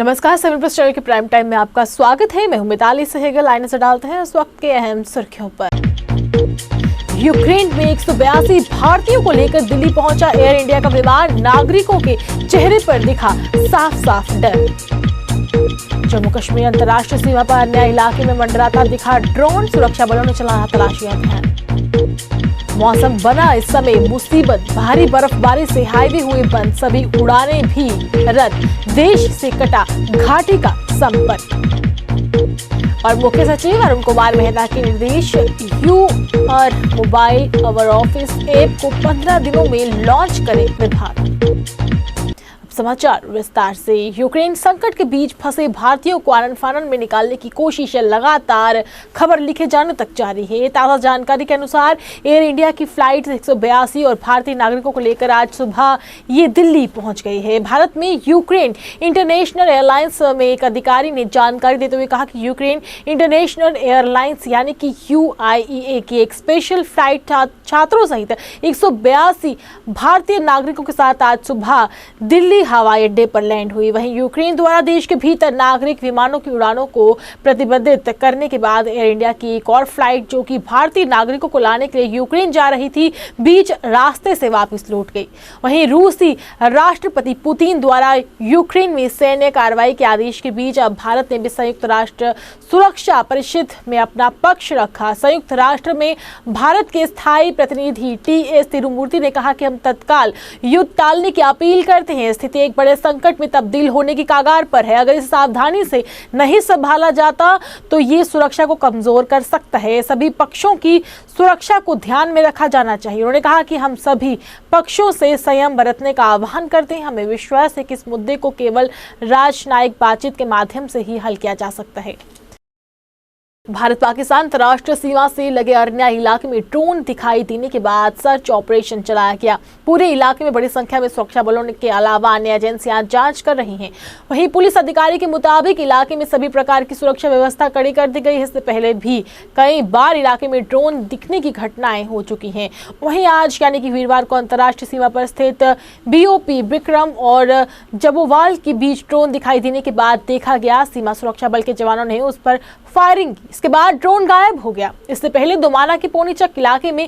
नमस्कार, 7 plus channel के prime time में आपका स्वागत है। मैं हूं मिताली सहगल। आइए नजर डालते हैं इस वक्त के अहम सुर्खियों पर। यूक्रेन में 182 भारतीयों को लेकर दिल्ली पहुंचा एयर इंडिया का विमान। नागरिकों के चेहरे पर दिखा साफ साफ डर। जम्मू कश्मीर अंतर्राष्ट्रीय सीमा पर अन्य इलाके में मंडराता दिखा ड्रोन। सुरक्षा बलों ने चलाया तलाशी अभियान। मौसम बना इस समय मुसीबत। भारी बर्फबारी से हाईवे हुए बंद, सभी उड़ानें भी रद्द। देश से कटा घाटी का संपर्क। और मुख्य सचिव अरुण कुमार मेहता के निर्देश, your mobile our office app को 15 दिनों में लॉन्च करे विभाग। समाचार विस्तार से। यूक्रेन संकट के बीच फंसे भारतीयों को आनन फानन में निकालने की कोशिश लगातार खबर लिखे जाने तक जारी है। ताजा जानकारी के अनुसार एयर इंडिया की फ्लाइट 182 और भारतीय नागरिकों को लेकर आज सुबह ये दिल्ली पहुंच गई है। भारत में यूक्रेन इंटरनेशनल एयरलाइंस में एक अधिकारी ने जानकारी देते हुए कहा कि यूक्रेन इंटरनेशनल एयरलाइंस यानी कि UIEA की एक स्पेशल फ्लाइट छात्रों सहित 182 भारतीय नागरिकों के साथ आज सुबह दिल्ली हवाई अड्डे पर लैंड हुई। वहीं यूक्रेन द्वारा देश के भीतर नागरिक विमानों की उड़ानों को प्रतिबंधित करने के बाद एयर इंडिया की एक और फ्लाइट जो कि भारतीय नागरिकों को लाने के लिए यूक्रेन जा रही थी, बीच रास्ते से वापस लौट गई। वहीं रूसी राष्ट्रपति पुतिन द्वारा यूक्रेन में सैन्य कार्रवाई के आदेश के बीच अब भारत ने भी संयुक्त राष्ट्र सुरक्षा परिषद में अपना पक्ष रखा। संयुक्त राष्ट्र में भारत के स्थायी प्रतिनिधि TS तिरुमूर्ति ने कहा कि हम तत्काल युद्ध टालने की अपील करते हैं। स्थिति एक बड़े संकट में तब्दील होने की कगार पर है। अगर इसे सावधानी से नहीं संभाला जाता तो ये सुरक्षा को कमजोर कर सकता है। सभी पक्षों की सुरक्षा को ध्यान में रखा जाना चाहिए। उन्होंने कहा कि हम सभी पक्षों से संयम बरतने का आह्वान करते हैं। हमें विश्वास है कि इस मुद्दे को केवल राजनयिक बातचीत के माध्यम से ही हल किया जा सकता है। भारत पाकिस्तान अंतर्राष्ट्रीय सीमा से लगे अरनिया इलाके में ड्रोन दिखाई देने के बाद सर्च ऑपरेशन चलाया गया। पूरे इलाके में बड़ी संख्या में सुरक्षा बलों के अलावा अन्य एजेंसियां जांच कर रही हैं। वहीं पुलिस अधिकारी के मुताबिक इलाके में सभी प्रकार की सुरक्षा व्यवस्था कड़ी कर दी गई है। इससे पहले भी कई बार इलाके में ड्रोन दिखने की घटनाएं हो चुकी हैं। वहीं आज यानी कि वीरवार को अंतर्राष्ट्रीय सीमा पर स्थित BOP विक्रम और जबोवाल के बीच ड्रोन दिखाई देने के बाद देखा गया सीमा सुरक्षा बल के जवानों ने उस पर फायरिंग की। इसके बाद ड्रोन गायब हो गया। इससे पहले दोमाना के पोनीचक इलाके में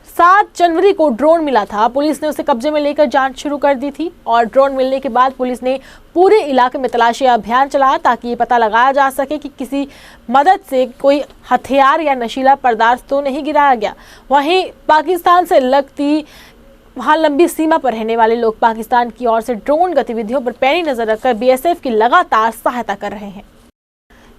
7 जनवरी को ड्रोन मिला था। पुलिस ने उसे कब्जे में लेकर जांच शुरू कर दी थी और ड्रोन मिलने के बाद पुलिस ने पूरे इलाके में तलाशी अभियान चलाया ताकि ये पता लगाया जा सके कि किसी मदद से कोई हथियार या नशीला पदार्थ तो नहीं गिराया गया। वहीं पाकिस्तान से लगती वहां लंबी सीमा पर रहने वाले लोग पाकिस्तान की ओर से ड्रोन गतिविधियों पर पैनी नजर रखकर BSF की लगातार सहायता कर रहे हैं।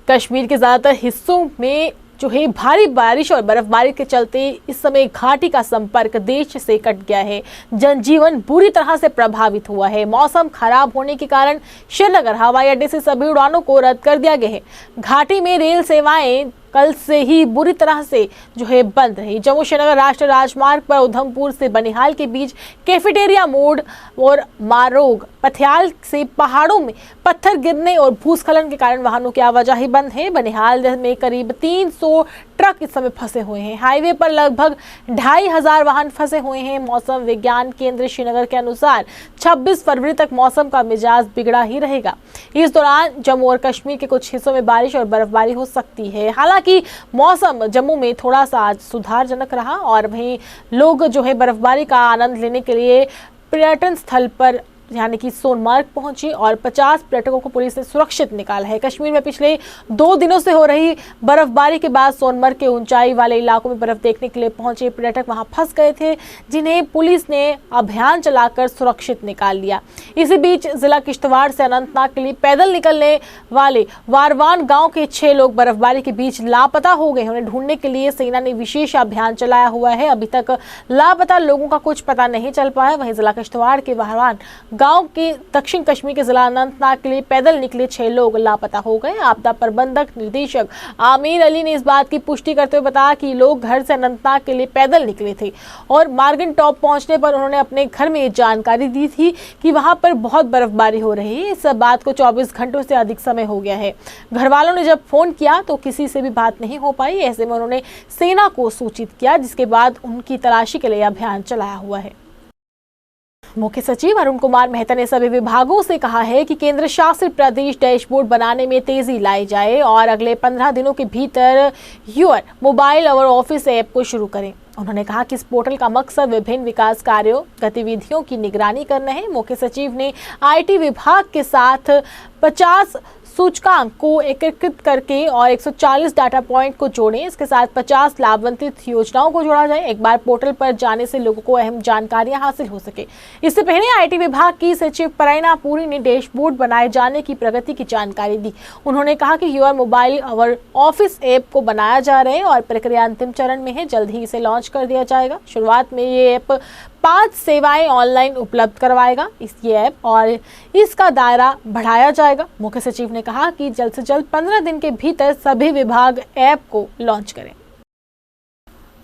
कश्मीर के ज्यादातर हिस्सों में जो है भारी बारिश और बर्फबारी के चलते इस समय घाटी का संपर्क देश से कट गया है। जनजीवन बुरी तरह से प्रभावित हुआ है। मौसम खराब होने के कारण श्रीनगर हवाई अड्डे से सभी उड़ानों को रद्द कर दिया गया है। घाटी में रेल सेवाएं कल से ही बुरी तरह से जो है बंद रही। जम्मू श्रीनगर राष्ट्रीय राजमार्ग पर उधमपुर से बनिहाल के बीच कैफेटेरिया मोड़ और मारोग पथियाल से पहाड़ों में पत्थर गिरने और भूस्खलन के कारण वाहनों की आवाजाही बंद है। बनिहाल में करीब 300 ट्रक इस समय फंसे हुए हैं। हाईवे पर लगभग 2500 वाहन फंसे हुए हैं। मौसम विज्ञान केंद्र श्रीनगर के अनुसार 26 फरवरी तक मौसम का मिजाज बिगड़ा ही रहेगा। इस दौरान जम्मू और कश्मीर के कुछ हिस्सों में बारिश और बर्फबारी हो सकती है। हालांकि मौसम जम्मू में थोड़ा सा आज सुधारजनक रहा और वहीं लोग जो है बर्फबारी का आनंद लेने के लिए पर्यटन स्थल पर यानी कि सोनमार्ग पहुंची और 50 पर्यटकों को पुलिस ने सुरक्षित निकाला है। कश्मीर में पिछले 2 दिनों से हो रही बर्फबारी के बाद सोनमर्ग के ऊंचाई वाले इलाकों में बर्फ देखने के लिए पहुंचे पर्यटक वहां फंस गए थे, जिन्हें पुलिस ने अभियान चलाकर सुरक्षित निकाल लिया। इसी बीच जिला किश्तवाड़ से अनंतनाग के लिए पैदल निकलने वाले वारवान गाँव के 6 लोग बर्फबारी के बीच लापता हो गए। उन्हें ढूंढने के लिए सेना ने विशेष अभियान चलाया हुआ है। अभी तक लापता लोगों का कुछ पता नहीं चल पाया। वहीं जिला किश्तवाड़ के वारवान गांव के दक्षिण कश्मीर के जिला अनंतनाग के लिए पैदल निकले 6 लोग लापता हो गए। आपदा प्रबंधक निदेशक आमिर अली ने इस बात की पुष्टि करते हुए बताया कि लोग घर से अनंतनाग के लिए पैदल निकले थे और मार्गन टॉप पहुंचने पर उन्होंने अपने घर में ये जानकारी दी थी कि वहां पर बहुत बर्फबारी हो रही है। इस बात को 24 घंटों से अधिक समय हो गया है। घर वालों ने जब फोन किया तो किसी से भी बात नहीं हो पाई। ऐसे में उन्होंने सेना को सूचित किया, जिसके बाद उनकी तलाशी के लिए अभियान चलाया हुआ है। मुख्य सचिव अरुण कुमार मेहता ने सभी विभागों से कहा है कि केंद्र शासित प्रदेश डैशबोर्ड बनाने में तेजी लाई जाए और अगले 15 दिनों के भीतर योर मोबाइल और ऑफिस ऐप को शुरू करें। उन्होंने कहा कि इस पोर्टल का मकसद विभिन्न विकास कार्यों गतिविधियों की निगरानी करना है। मुख्य सचिव ने आईटी विभाग के साथ 50 सूचकांक को एकीकृत करके और 140 डाटा पॉइंट को जोड़ें। इसके साथ 50 लाभान्वित योजनाओं को जोड़ा जाए। एक बार पोर्टल पर जाने से लोगों को अहम जानकारियां हासिल हो सके। इससे पहले आईटी विभाग की सचिव परैना पुरी ने डैशबोर्ड बनाए जाने की प्रगति की जानकारी दी। उन्होंने कहा कि योर मोबाइल और ऑफिस ऐप को बनाया जा रहा है और प्रक्रिया अंतिम चरण में है। जल्द ही इसे लॉन्च कर दिया जाएगा। शुरुआत में ये ऐप 5 सेवाएं ऑनलाइन उपलब्ध करवाएगा। ये ऐप और इसका दायरा बढ़ाया जाएगा। मुख्य सचिव ने कहा कि जल्द से जल्द 15 दिन के भीतर सभी विभाग ऐप को लॉन्च करें।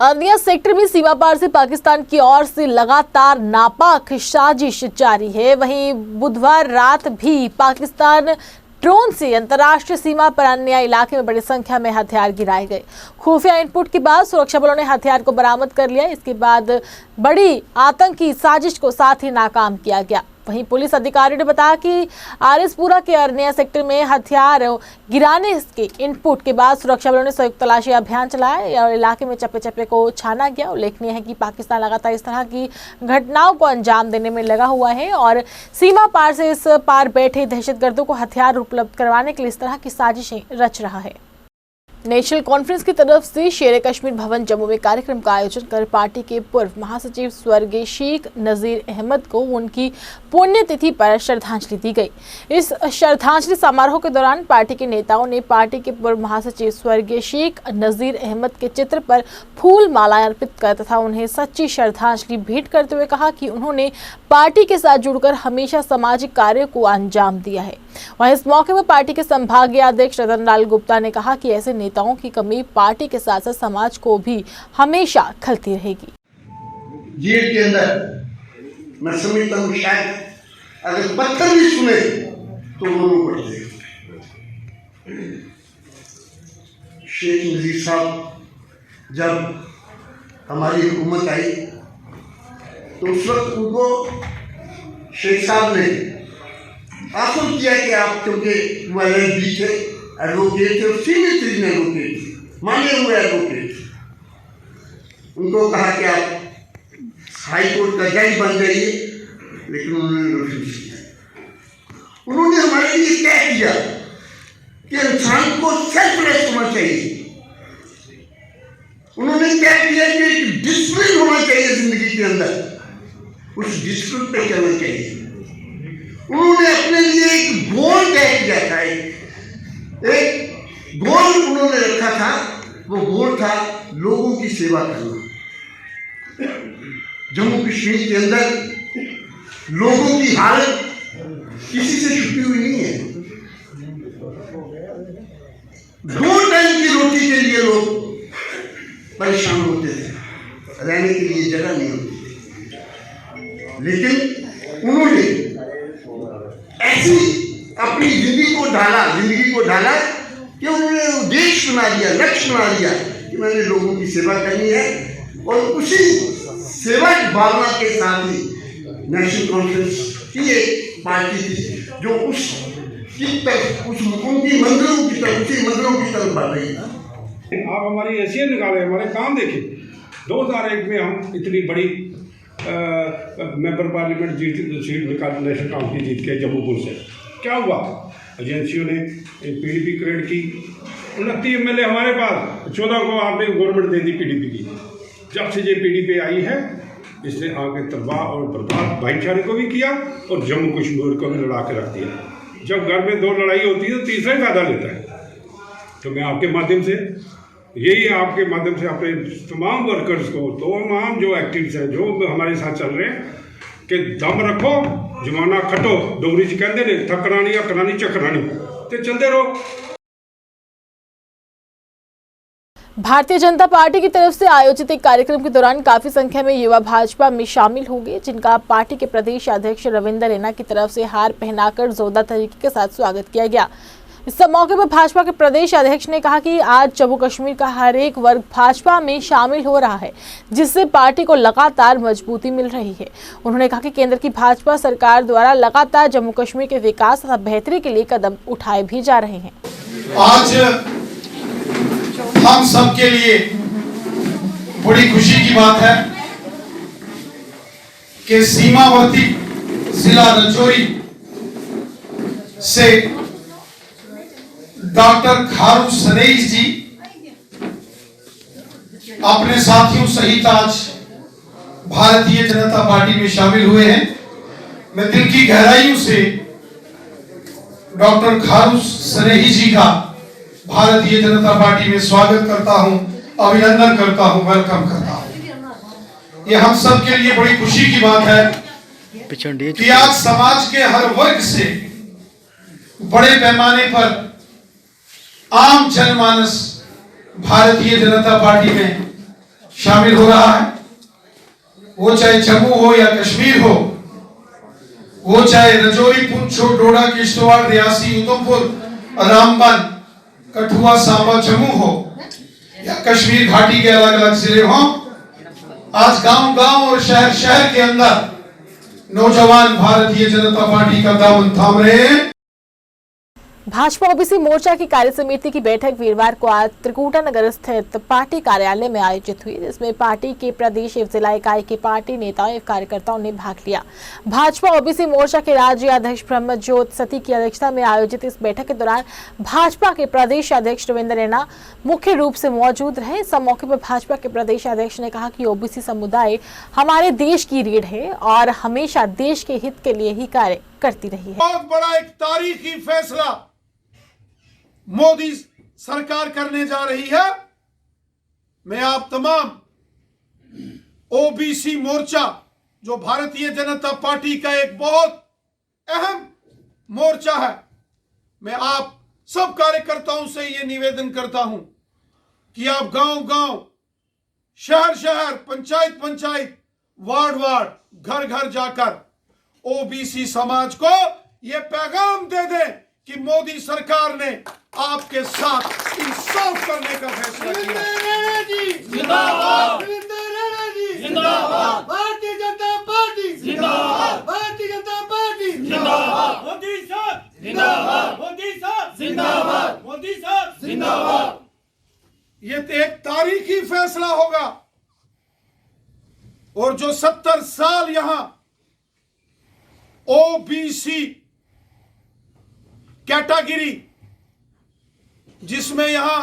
अरनिया सेक्टर में सीमा पार से पाकिस्तान की ओर से लगातार नापाक साजिश जारी है। वहीं बुधवार रात भी पाकिस्तान ड्रोन से अंतर्राष्ट्रीय सीमा पर अन्य इलाके में बड़ी संख्या में हथियार गिराए गए। खुफिया इनपुट के बाद सुरक्षा बलों ने हथियार को बरामद कर लिया। इसके बाद बड़ी आतंकी साजिश को साथ ही नाकाम किया गया। वहीं पुलिस अधिकारी ने बताया कि आरएसपुरा के अरनिया सेक्टर में हथियार गिराने के इनपुट के बाद सुरक्षा बलों ने संयुक्त तलाशी अभियान चलाया और इलाके में चप्पे चप्पे को छाना गया। उल्लेखनीय है कि पाकिस्तान लगातार इस तरह की घटनाओं को अंजाम देने में लगा हुआ है और सीमा पार से इस पार बैठे दहशतगर्दों को हथियार उपलब्ध करवाने के लिए इस तरह की साजिशें रच रहा है। नेशनल कॉन्फ्रेंस की तरफ से शेर कश्मीर भवन जम्मू में कार्यक्रम का आयोजन कर पार्टी के पूर्व महासचिव स्वर्गीय शेख नजीर अहमद को उनकी पुण्यतिथि पर श्रद्धांजलि दी गई। इस श्रद्धांजलि समारोह के दौरान पार्टी के नेताओं ने पार्टी के पूर्व महासचिव स्वर्गीय शेख नजीर अहमद के चित्र पर फूल मालाएं अर्पित कर तथा उन्हें सच्ची श्रद्धांजलि भेंट करते हुए कहा कि उन्होंने पार्टी के साथ जुड़कर हमेशा सामाजिक कार्यों को अंजाम दिया है। वहीं इस मौके पर पार्टी के संभागीय अध्यक्ष रतन लाल गुप्ता ने कहा कि ऐसे नेताओं की कमी पार्टी के साथ साथ समाज को भी हमेशा खलती रहेगी। जेल के अंदर मैं समझता हूँ शायद अगर पत्थर भी सुने तो वो रो पड़ते। शेख नजीर साहब जब हमारी हुकूमत आई तो उस वक्त उनको शेख साहब ने आसन किया कि आप क्योंकि LLB थे, एडवोकेट थे, सीनियर सिटीजन एडवोकेट थे, माने हुए एडवोकेट थे, उनको कहा कि आप हाई कोर्ट का जज बन जाइए, लेकिन उन्होंने रिफ्यूज किया। उन्होंने हमारे लिए तय किया कि इंसान को सेल्फलेस होना चाहिए। उन्होंने तय किया कि डिसिप्लिन होना चाहिए जिंदगी के अंदर, उस डिसिप्लिन पे चलना चाहिए। उन्होंने अपने लिए एक गोल तय किया था, एक गोल उन्होंने रखा था। वो गोल था लोगों की सेवा करना। जम्मू कश्मीर के अंदर लोगों की हालत किसी से छुपी हुई नहीं है। 2 टाइम की रोटी के लिए लोग परेशान होते थे, रहने के लिए जगह नहीं होती थी। लेकिन उन्होंने ऐसी अपनी जिंदगी को ढाला कि उन्होंने उद्देश्य बना दिया, लक्ष्य बना दिया कि मैंने लोगों की सेवा करनी है। और उसी सेवा की भावना के साथ ही नेशनल कॉन्फ्रेंस की एक पार्टी थी जो उनकी मंजिलों की तरफ बढ़ रही है। आप हमारी हैसियत निकाले, हमारे काम देखें। 2001 में हम इतनी बड़ी मेंबर पार्लियामेंट सीट निकाली, नेशनल काउंसिल जीत के जम्मूपुर से। क्या हुआ? एजेंसियों ने PDP क्रिएट की। 29 MLA हमारे पास, 14 को आपने गवर्नमेंट दे दी PDP की। जब से ये PDP आई है, इसने आगे तबाह और बर्बाद भाईचारे को भी किया और जम्मू कश्मीर को भी लड़ा के रख दिया। जब घर में 2 लड़ाई होती है तो तीसरा ही फायदा लेता है। तो मैं आपके माध्यम से अपने तमाम वर्कर्स को, तमाम जो एक्टिव्स हैं, जो हमारे साथ चल रहे हैं, कि दम रखो, जमाना खटो, डोगरी च कहते ने, थकरानी अकरानी चकरानी, तो चलते रहो। भारतीय जनता पार्टी की तरफ से आयोजित एक कार्यक्रम के दौरान काफी संख्या में युवा भाजपा में शामिल होंगे, जिनका पार्टी के प्रदेश अध्यक्ष रविंदर रैना की तरफ से हार पहनाकर जोरदार तरीके के साथ स्वागत किया गया। इस मौके पर भाजपा के प्रदेश अध्यक्ष ने कहा कि आज जम्मू कश्मीर का हर एक वर्ग भाजपा में शामिल हो रहा है, जिससे पार्टी को लगातार मजबूती मिल रही है। उन्होंने कहा कि केंद्र की भाजपा सरकार द्वारा लगातार जम्मू कश्मीर के विकास तथा बेहतरी के लिए कदम उठाए भी जा रहे हैं। आज हम सबके लिए बड़ी खुशी की बात है कि सीमावर्ती जिला राजौरी से डॉक्टर खारू सनेही जी अपने साथियों सहित आज भारतीय जनता पार्टी में शामिल हुए हैं। मैं दिल की गहराइयों से डॉक्टर खारू सनेही जी का भारतीय जनता पार्टी में स्वागत करता हूं, अभिनंदन करता हूं, वेलकम करता हूं। ये हम सब के लिए बड़ी खुशी की बात है कि आज समाज के हर वर्ग से बड़े पैमाने पर आम जनमानस भारतीय जनता पार्टी में शामिल हो रहा है। वो चाहे जम्मू हो या कश्मीर हो, वो चाहे राजौरी, पुंछ, डोडा, किश्तवाड़, रियासी, उधमपुर, रामबन, कठुआ, सांबा, जम्मू हो या कश्मीर घाटी के अलग अलग जिले हो, आज गांव-गांव और शहर-शहर के अंदर नौजवान भारतीय जनता पार्टी का दामन थाम रहे हैं। भाजपा ओबीसी मोर्चा की कार्य समिति की बैठक वीरवार को आज त्रिकुटा नगर स्थित पार्टी कार्यालय में आयोजित हुई, जिसमें पार्टी के प्रदेश एवं जिला इकाई के पार्टी नेताओं एवं कार्यकर्ताओं ने भाग लिया। भाजपा ओबीसी मोर्चा के राज्य अध्यक्ष ब्रह्मज्योत सती की अध्यक्षता में आयोजित इस बैठक के दौरान भाजपा के प्रदेश अध्यक्ष रविंद्र रैना मुख्य रूप से मौजूद रहे। इस मौके पर भाजपा के प्रदेश अध्यक्ष ने कहा कि ओबीसी समुदाय हमारे देश की रीढ़ है और हमेशा देश के हित के लिए ही कार्य करती रही है। बहुत बड़ा एक तारीखी फैसला मोदी सरकार करने जा रही है। मैं आप तमाम ओबीसी मोर्चा, जो भारतीय जनता पार्टी का एक बहुत अहम मोर्चा है, मैं आप सब कार्यकर्ताओं से ये निवेदन करता हूं कि आप गांव-गांव, शहर-शहर, पंचायत-पंचायत, वार्ड-वार्ड, घर-घर जाकर ओबीसी समाज को ये पैगाम दे दें कि मोदी सरकार ने आपके साथ इंसाफ करने का फैसला किया। जिंदाबाद, जिंदाबाद, भारतीय जनता पार्टी जिंदाबाद, भारतीय जनता पार्टी जिंदाबाद, मोदी साहब जिंदाबाद, मोदी साहब जिंदाबाद, मोदी साहब जिंदाबाद। ये एक तारीखी फैसला होगा और जो 70 साल यहां ओबीसी कैटेगरी, जिसमें यहां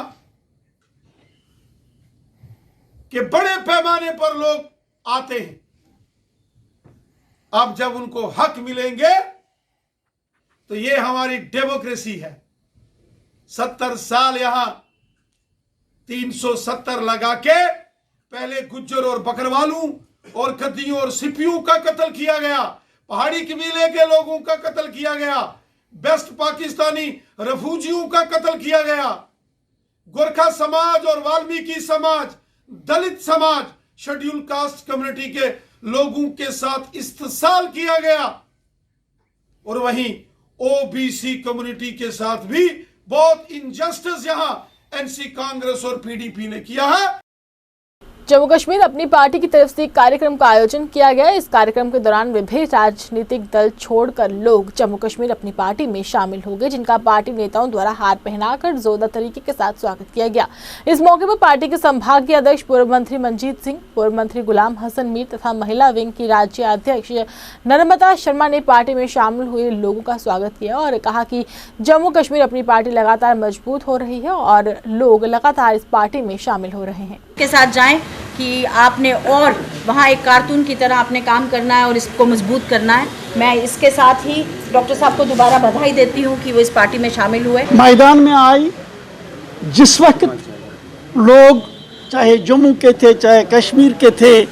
के बड़े पैमाने पर लोग आते हैं, अब जब उनको हक मिलेंगे तो ये हमारी डेमोक्रेसी है। 70 साल यहां 370 लगा के पहले गुज्जर और बकरवालों और गद्दियों और सिपियों का कत्ल किया गया, पहाड़ी कबीले के लोगों का कत्ल किया गया, बेस्ट पाकिस्तानी रेफ्यूजियों का कत्ल किया गया, गोरखा समाज और वाल्मीकि समाज, दलित समाज, शेड्यूल कास्ट कम्युनिटी के लोगों के साथ इस्तेसाल किया गया और वहीं ओबीसी कम्युनिटी के साथ भी बहुत इनजस्टिस यहां एनसी कांग्रेस और पीडीपी ने किया है। जम्मू कश्मीर अपनी पार्टी की तरफ से एक कार्यक्रम का आयोजन किया गया। इस कार्यक्रम के दौरान विभिन्न राजनीतिक दल छोड़कर लोग जम्मू कश्मीर अपनी पार्टी में शामिल हो गए, जिनका पार्टी नेताओं द्वारा हार पहनाकर जोरदार तरीके के साथ स्वागत किया गया। इस मौके पर पार्टी के संभागीय अध्यक्ष पूर्व मंत्री मंजीत सिंह, पूर्व मंत्री गुलाम हसन मीर तथा महिला विंग की राज्य अध्यक्ष नर्मदा शर्मा ने पार्टी में शामिल हुए लोगों का स्वागत किया और कहा कि जम्मू कश्मीर अपनी पार्टी लगातार मजबूत हो रही है और लोग लगातार इस पार्टी में शामिल हो रहे हैं। के साथ जाएं कि आपने और वहाँ एक कारकुन की तरह आपने काम करना है और इसको मजबूत करना है। मैं इसके साथ ही डॉक्टर साहब को दोबारा बधाई देती हूँ कि वो इस पार्टी में शामिल हुए। मैदान में आई, जिस वक्त लोग चाहे जम्मू के थे चाहे कश्मीर के थे,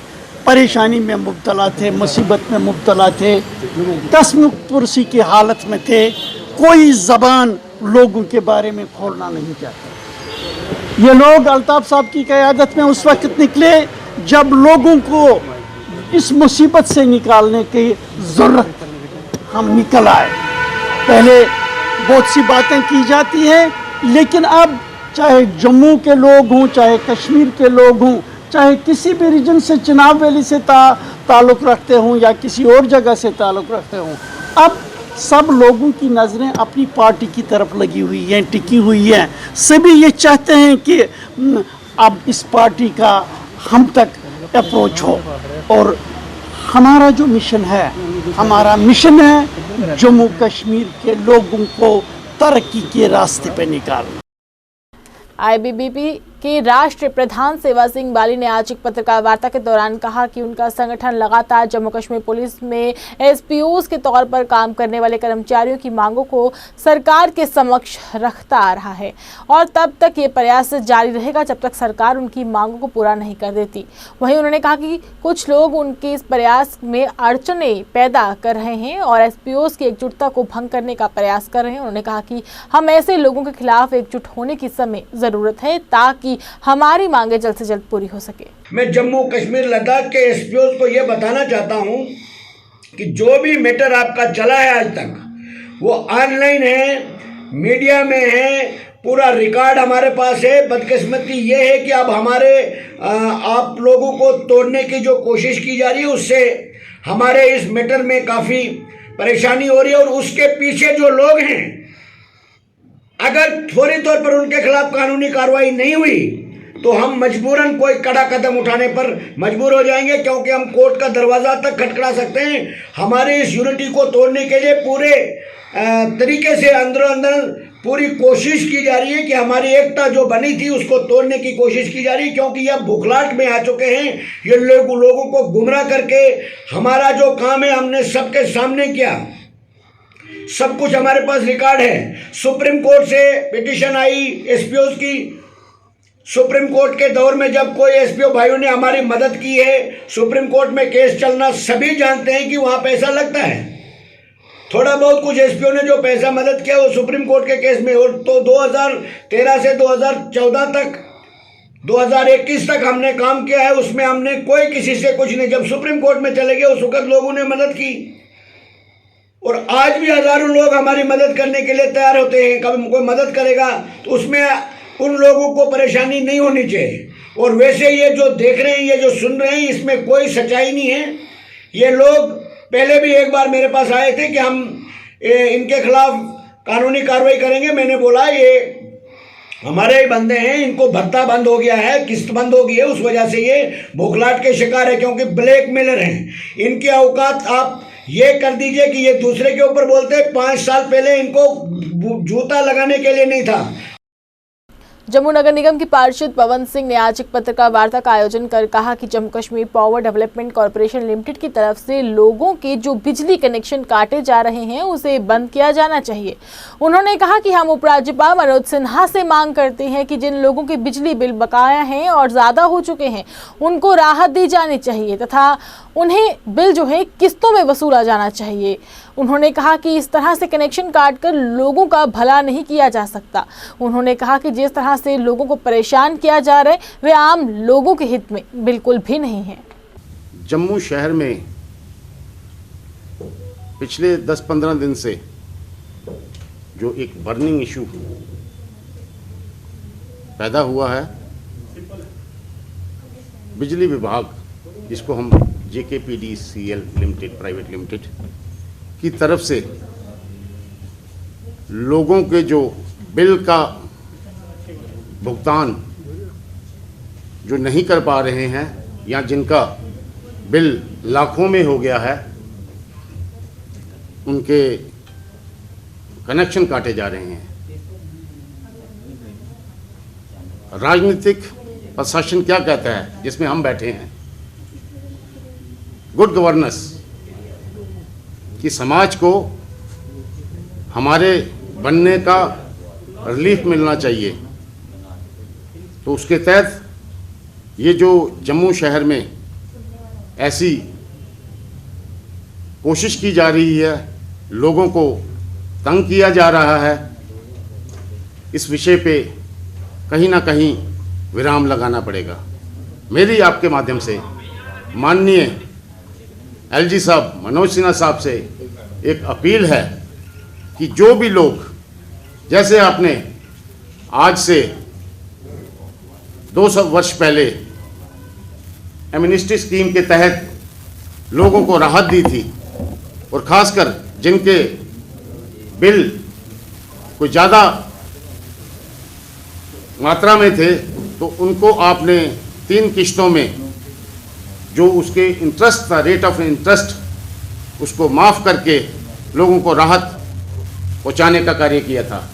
परेशानी में मुब्तला थे, मुसीबत में मुब्तला थे, तसमुपुरसी की हालत में थे, कोई ज़बान लोगों के बारे में खोलना नहीं चाहता। ये लोग अल्ताफ साहब की क़यादत में उस वक्त निकले जब लोगों को इस मुसीबत से निकालने की ज़रूरत, हम निकल आए। पहले बहुत सी बातें की जाती हैं, लेकिन अब चाहे जम्मू के लोग हों, चाहे कश्मीर के लोग हों, चाहे किसी भी रीजन से, चिनाब वैली से ताल्लुक़ रखते हों या किसी और जगह से ताल्लुक़ रखते हों, अब सब लोगों की नज़रें अपनी पार्टी की तरफ लगी हुई हैं, टिकी हुई हैं। सभी ये चाहते हैं कि अब इस पार्टी का हम तक अप्रोच हो, और हमारा जो मिशन है, हमारा मिशन है जम्मू कश्मीर के लोगों को तरक्की के रास्ते पे निकालना। आईबीबीपी के राष्ट्रीय प्रधान सेवा सिंह बाली ने आज एक पत्रकार वार्ता के दौरान कहा कि उनका संगठन लगातार जम्मू कश्मीर पुलिस में एसपीओज के तौर पर काम करने वाले कर्मचारियों की मांगों को सरकार के समक्ष रखता आ रहा है और तब तक ये प्रयास जारी रहेगा जब तक सरकार उनकी मांगों को पूरा नहीं कर देती। वहीं उन्होंने कहा कि कुछ लोग उनके इस प्रयास में अड़चनें पैदा कर रहे हैं और एसपीओज की एकजुटता को भंग करने का प्रयास कर रहे हैं। उन्होंने कहा कि हम ऐसे लोगों के खिलाफ एकजुट होने की समय जरूरत है ताकि हमारी मांगे जल्द से जल्द पूरी हो सके। मैं जम्मू कश्मीर लद्दाख के एसपीओ को यह बताना चाहता हूं कि जो भी मैटर आपका चला है आज तक वो ऑनलाइन है, मीडिया में है, पूरा रिकॉर्ड हमारे पास है। बदकिस्मती ये है कि अब हमारे आप लोगों को तोड़ने की जो कोशिश की जा रही है उससे हमारे इस मैटर में काफ़ी परेशानी हो रही है और उसके पीछे जो लोग हैं अगर फौरी तौर पर उनके खिलाफ कानूनी कार्रवाई नहीं हुई तो हम मजबूरन कोई कड़ा कदम उठाने पर मजबूर हो जाएंगे, क्योंकि हम कोर्ट का दरवाज़ा तक खटखटा सकते हैं। हमारे इस यूनिटी को तोड़ने के लिए पूरे तरीके से अंदर अंदर पूरी कोशिश की जा रही है कि हमारी एकता जो बनी थी उसको तोड़ने की कोशिश की जा रही है, क्योंकि यह बुखलाहट में आ चुके हैं। ये लोगों को गुमराह करके हमारा जो काम है हमने सबके सामने किया, सब कुछ हमारे पास रिकॉर्ड है। सुप्रीम कोर्ट से पिटीशन आई एसपीओ की, सुप्रीम कोर्ट के दौर में जब कोई एसपीओ भाइयों ने हमारी मदद की है, सुप्रीम कोर्ट में केस चलना सभी जानते हैं कि वहाँ पैसा लगता है। थोड़ा बहुत कुछ एसपीओ ने जो पैसा मदद किया वो सुप्रीम कोर्ट के केस में, और तो 2013 से 2014 तक 2021 तक हमने काम किया है, उसमें हमने कोई किसी से कुछ नहीं। जब सुप्रीम कोर्ट में चले गए उस वक्त लोगों ने मदद की और आज भी हजारों लोग हमारी मदद करने के लिए तैयार होते हैं। कभी कोई मदद करेगा तो उसमें उन लोगों को परेशानी नहीं होनी चाहिए। और वैसे ये जो देख रहे हैं, ये जो सुन रहे हैं, इसमें कोई सच्चाई नहीं है। ये लोग पहले भी एक बार मेरे पास आए थे कि हम इनके खिलाफ कानूनी कार्रवाई करेंगे। मैंने बोला ये हमारे ही बंदे हैं, इनको भत्ता बंद हो गया है, किस्त बंद हो गई है, उस वजह से ये भूखलाट के शिकार है, क्योंकि ब्लैकमेलर हैं। इनकी औकात आप ये कर दीजिए कि ये दूसरे के ऊपर बोलते। 5 साल पहले इनको जूता लगाने के लिए नहीं था। जम्मू नगर निगम के पार्षद पवन सिंह ने आज एक पत्रकार वार्ता का आयोजन कर कहा कि Jammu Kashmir power development corporation limited की तरफ से लोगों के जो बिजली कनेक्शन काटे जा रहे हैं उसे बंद किया जाना चाहिए। उन्होंने कहा कि हम उपराज्यपाल मनोज सिन्हा से मांग करते हैं कि जिन लोगों के बिजली बिल बकाया हैं और ज़्यादा हो चुके हैं उनको राहत दी जानी चाहिए तथा उन्हें बिल जो है किस्तों में वसूला जाना चाहिए। उन्होंने कहा कि इस तरह से कनेक्शन काटकर लोगों का भला नहीं किया जा सकता। उन्होंने कहा कि जिस तरह से लोगों को परेशान किया जा रहा है वे आम लोगों के हित में बिल्कुल भी नहीं है। जम्मू शहर में पिछले 10-15 दिन से जो एक बर्निंग इशू पैदा हुआ है, बिजली विभाग जिसको हम JKPDCL लिमिटेड प्राइवेट लिमिटेड की तरफ से लोगों के जो बिल का भुगतान जो नहीं कर पा रहे हैं या जिनका बिल लाखों में हो गया है, उनके कनेक्शन काटे जा रहे हैं। राजनीतिक प्रशासन क्या कहता है, जिसमें हम बैठे हैं, गुड गवर्नेंस कि समाज को हमारे बनने का रिलीफ मिलना चाहिए, तो उसके तहत ये जो जम्मू शहर में ऐसी कोशिश की जा रही है, लोगों को तंग किया जा रहा है, इस विषय पे कहीं ना कहीं विराम लगाना पड़ेगा। मेरी आपके माध्यम से माननीय LG साहब मनोज सिन्हा साहब से एक अपील है कि जो भी लोग जैसे आपने आज से 200 वर्ष पहले एमनेस्टी स्कीम के तहत लोगों को राहत दी थी और ख़ासकर जिनके बिल कुछ ज़्यादा मात्रा में थे तो उनको आपने 3 किश्तों में जो उसके इंटरेस्ट था, रेट ऑफ इंटरेस्ट, उसको माफ़ करके लोगों को राहत पहुँचाने का कार्य किया था।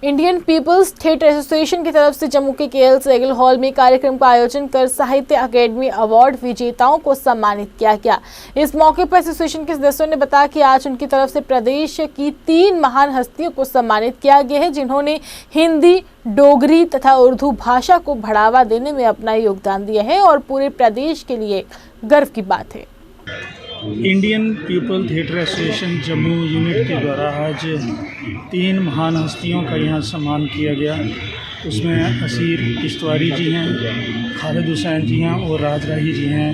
इंडियन पीपल्स थिएटर एसोसिएशन की तरफ से जम्मू के केएल सेगल हॉल में कार्यक्रम का आयोजन कर साहित्य अकेडमी अवार्ड विजेताओं को सम्मानित किया गया। इस मौके पर एसोसिएशन के सदस्यों ने बताया कि आज उनकी तरफ से प्रदेश की 3 महान हस्तियों को सम्मानित किया गया है, जिन्होंने हिंदी, डोगरी तथा उर्दू भाषा को बढ़ावा देने में अपना योगदान दिया है और पूरे प्रदेश के लिए गर्व की बात है। Indian people theatre association Jammu unit के द्वारा आज 3 महान हस्तियों का यहाँ सम्मान किया गया। उसमें असीर किश्तवारी जी हैं, खालिद हुसैन जी हैं और राज राही जी हैं,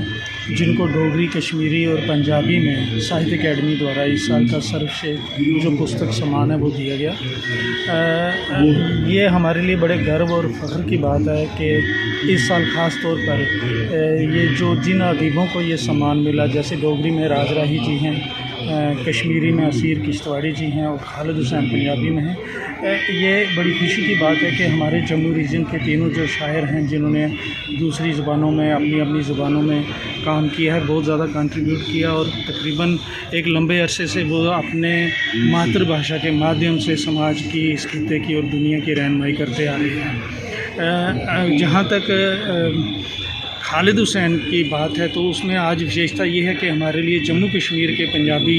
जिनको डोगरी, कश्मीरी और पंजाबी में साहित्य अकेडमी द्वारा इस साल का सर्वश्रेष्ठ जो पुस्तक सम्मान है वो दिया गया। ये हमारे लिए बड़े गर्व और फख्र की बात है कि इस साल ख़ास तौर पर ये जो जिन अदीबों को ये सम्मान मिला, जैसे डोगरी में राज राही जी हैं, कश्मीरी में असीर किश्तवारी जी हैं और खालिद हुसैन पंजाबी में हैं। ये बड़ी खुशी की बात है कि हमारे जम्मू रीजन के तीनों जो शायर हैं, जिन्होंने दूसरी ज़ुबानों में अपनी अपनी ज़ुबानों में काम किया है, बहुत ज़्यादा कंट्रीब्यूट किया और तकरीबन एक लंबे अरसे से वो अपने मातृभाषा के माध्यम से समाज की, इस खित्ते की और दुनिया की रहनुमाई करते आ रहे हैं। जहाँ तक खालिद हुसैन की बात है तो उसमें आज विशेषता ये है कि हमारे लिए जम्मू कश्मीर के पंजाबी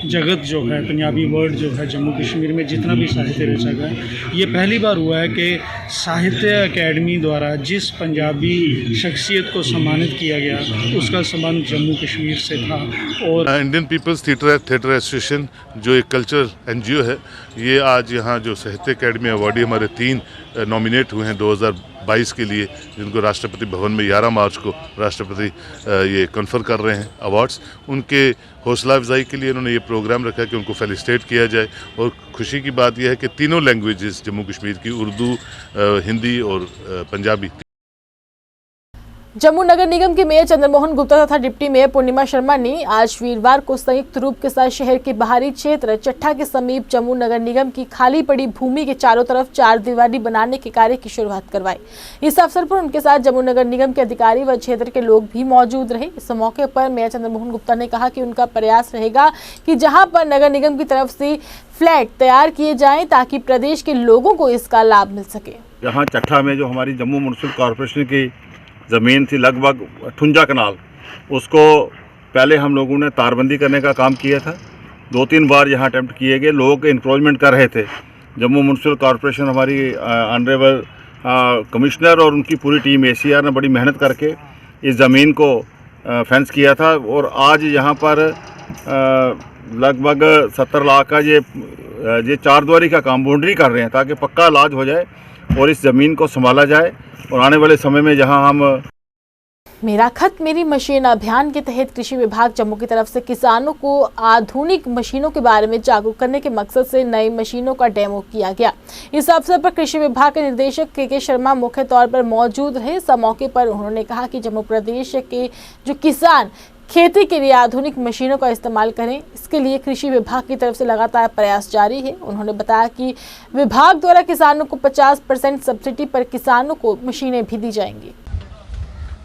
जगत जो है, पंजाबी वर्ल्ड जो है, जम्मू कश्मीर में जितना भी साहित्य रचा गया, ये पहली बार हुआ है कि साहित्य अकेडमी द्वारा जिस पंजाबी शख्सियत को सम्मानित किया गया उसका संबंध जम्मू कश्मीर से था। और इंडियन पीपल्स थिएटर एसोसिएशन जो एक कल्चरल एनजीओ है, ये आज यहाँ जो साहित्य अकेडमी अवार्डी हमारे 3 नॉमिनेट हुए हैं 2022 के लिए, जिनको राष्ट्रपति भवन में 11 मार्च को राष्ट्रपति ये कन्फर कर रहे हैं अवार्ड्स। उनके हौसला अफजाई के लिए उन्होंने ये प्रोग्राम रखा है कि उनको फेलिसिटेट किया जाए। और खुशी की बात यह है कि तीनों लैंग्वेजेस जम्मू कश्मीर की, उर्दू, हिंदी और पंजाबी। जम्मू नगर निगम के मेयर चंद्रमोहन गुप्ता तथा डिप्टी मेयर पूर्णिमा शर्मा ने आज वीरवार को संयुक्त रूप के साथ शहर के बाहरी क्षेत्र चट्ठा के समीप जम्मू नगर निगम की खाली पड़ी भूमि के चारों तरफ 4 दीवारी बनाने के कार्य की शुरुआत करवाई। इस अवसर पर उनके साथ जम्मू नगर निगम के अधिकारी व क्षेत्र के लोग भी मौजूद रहे। इस मौके पर मेयर चंद्रमोहन गुप्ता ने कहा कि उनका प्रयास रहेगा कि जहाँ पर नगर निगम की तरफ से फ्लैट तैयार किए जाएं ताकि प्रदेश के लोगों को इसका लाभ मिल सके। यहाँ चट्ठा में जो हमारी जम्मू म्युनिसिपल कॉरपोरेशन की ज़मीन थी लगभग 58 कनाल, उसको पहले हम लोगों ने तारबंदी करने का काम किया था। 2-3 बार यहाँ अटैम्प्ट किए गए, लोग इंक्रोचमेंट कर रहे थे। जम्मू म्युनिसिपल कॉरपोरेशन हमारी ऑनरेबल कमिश्नर और उनकी पूरी टीम ACR ने बड़ी मेहनत करके इस ज़मीन को फेंस किया था और आज यहाँ पर लगभग 70 लाख का ये 4 द्वारी का काम बाउंड्री कर रहे हैं ताकि पक्का इलाज हो जाए और इस ज़मीन को संभाला जाए। और आने वाले समय में जहां हम मेरा खत मेरी मशीन अभियान के तहत कृषि विभाग जम्मू की तरफ से किसानों को आधुनिक मशीनों के बारे में जागरूक करने के मकसद से नई मशीनों का डेमो किया गया। इस अवसर पर कृषि विभाग के निदेशक के शर्मा मुख्य तौर पर मौजूद रहे। इस मौके पर उन्होंने कहा कि जम्मू प्रदेश के जो किसान खेती के लिए आधुनिक मशीनों का इस्तेमाल करें, इसके लिए कृषि विभाग की तरफ से लगातार प्रयास जारी है। उन्होंने बताया कि विभाग द्वारा किसानों को 50% सब्सिडी पर किसानों को मशीनें भी दी जाएंगी।